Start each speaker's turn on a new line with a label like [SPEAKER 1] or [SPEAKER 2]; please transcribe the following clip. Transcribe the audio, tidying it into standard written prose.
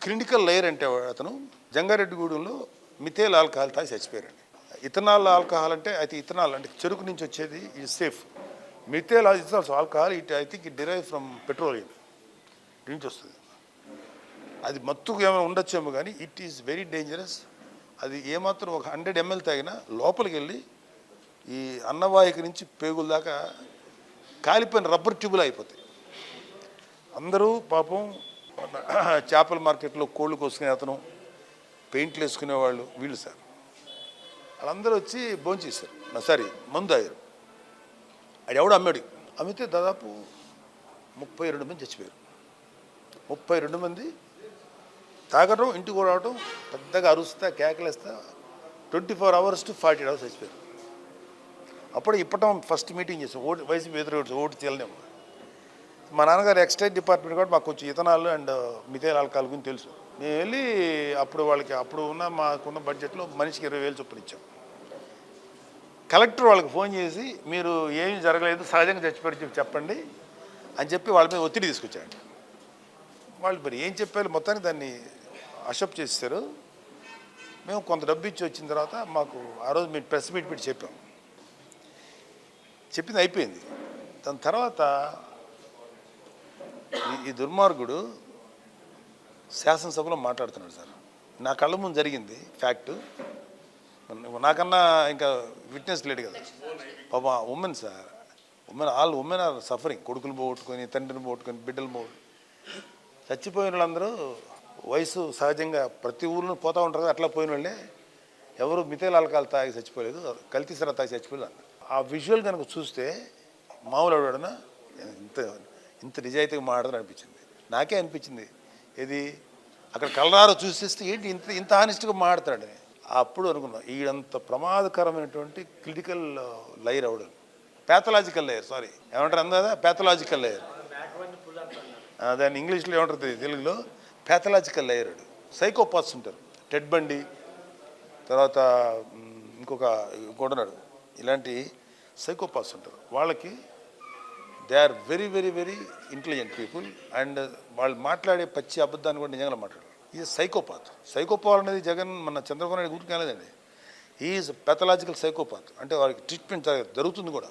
[SPEAKER 1] Clinical layer అంటే అతను జంగారెడ్డిగూడెంలో methyl alcohol తాగి చచ్చిపోయారండి. ఇథనాల్ ఆల్కహాల్ అంటే అయితే ఇథనాల్ అంటే చెరుకు నుంచి వచ్చేది ఇది safe. Methyl is also alcohol it I think it derive from petroleum నుంచి వస్తుంది. అది మత్తుకు ఏమైనా ఉండొచ్చేమో కానీ ఇట్ ఈస్ వెరీ డేంజరస్. అది ఏమాత్రం ఒక 100 ml తాగినా లోపలికి వెళ్ళి ఈ అన్నవాహిక నుంచి పేగుల దాకా కాలిపోయిన రబ్బర్ ట్యూబులు అయిపోతాయి. అందరూ పాపం చేపల మార్కెట్లో కోళ్ళు కోసుకునే అతను, పెయింట్లు వేసుకునేవాళ్ళు వీళ్ళు సార్ వాళ్ళందరూ వచ్చి భోంచేశారు. సారీ మందు తాగారు. అది ఎవడు అమ్మాడు. అమ్మితే దాదాపు 32 మంది చచ్చిపోయారు. 32 మంది తాగడం, ఇంటికి కూడా రావడం, పెద్దగా అరుస్తా కేకలేస్తా 24 hours to 40 hours చచ్చిపోయారు. అప్పుడు ఇప్పటం ఫస్ట్ మీటింగ్ చేసాం. వైసీపీ ఎదురు ఓటు చేయలేము. మా నాన్నగారు ఎక్సైజ్ డిపార్ట్మెంట్ కూడా మాకు కొంచెం ఇథనాల్ అండ్ మిథైల్ ఆల్కహాల్ గురించి తెలుసు. మేము వెళ్ళి అప్పుడు వాళ్ళకి అప్పుడు మాకున్న బడ్జెట్లో మనిషికి 20,000 చొప్పున ఇచ్చాం. కలెక్టర్ వాళ్ళకి ఫోన్ చేసి మీరు ఏమీ జరగలేదు సహజంగా చచ్చిపోయారు చెప్పండి అని చెప్పి వాళ్ళ మీద ఒత్తిడి తీసుకొచ్చాడు. వాళ్ళు మరి ఏం చెప్పారు మొత్తానికి దాన్ని అసెప్ట్ చేస్తారు. మేము కొంత డబ్బు ఇచ్చి వచ్చిన తర్వాత మాకు ఆ రోజు మేము ప్రెస్ మీట్ పెట్టి చెప్పాం. చెప్పింది అయిపోయింది. దాని తర్వాత ఈ దుర్మార్గుడు శాసనసభలో మాట్లాడుతున్నాడు సార్. నా కళ్ళ ముందు జరిగింది ఫ్యాక్ట్. నాకన్నా ఇంకా విట్నెస్ లేడు కదా పాప. Women sir, all women are suffering. కొడుకులు పోగొట్టుకొని, తండ్రిని పోగొట్టుకొని, బిడ్డలు చచ్చిపోయిన వాళ్ళందరూ వయసు సహజంగా ప్రతి ఊళ్ళో పోతూ ఉంటారు కదా, అట్లా పోయిన వాళ్ళే. ఎవరు మిథైల్ ఆల్కహాల్ తాగి చచ్చిపోలేదు, కల్తీ సరా తాగి చచ్చిపోలేదు. ఆ విజువల్ కనుక చూస్తే మామూలు ఎవడన్నా ఇంత నిజాయితీగా మాట్లాడదని అనిపించింది. నాకే అనిపించింది. ఇది అక్కడ కలరారు చూసేస్తే ఏంటి ఇంత హానెస్ట్గా మాట్లాడతాడని. అప్పుడు అనుకున్నాం ఈడంత ప్రమాదకరమైనటువంటి క్రిటికల్ లేయర్ అవడం. ప్యాథలాజికల్ లేయర్, సారీ ఏమంటారు అందదా, ప్యాథలాజికల్ లేయర్. దాన్ని ఇంగ్లీష్లో ఏమంటారు తెలుగులో ప్యాథలాజికల్ లేయర్. సైకోపాత్స్ ఉంటారు. టెడ్ బండి తర్వాత ఇంకోటున్నాడు. ఇలాంటి సైకోపాత్స్ ఉంటారు. వాళ్ళకి they are very very very intelligent people and వాళ్ళు మాట్లాడే పచ్చి అబద్ధాన్ని కూడా నిజంగా మాట్లాడారు. ఇది సైకోపాత్. సైకోపాత్ అనేది జగన్ మన చంద్రబాబు నాయుడు గురించి కాలేదండి. Is pathological psychopath. అంటే వాళ్ళకి ట్రీట్మెంట్ జరుగుతుంది కూడా.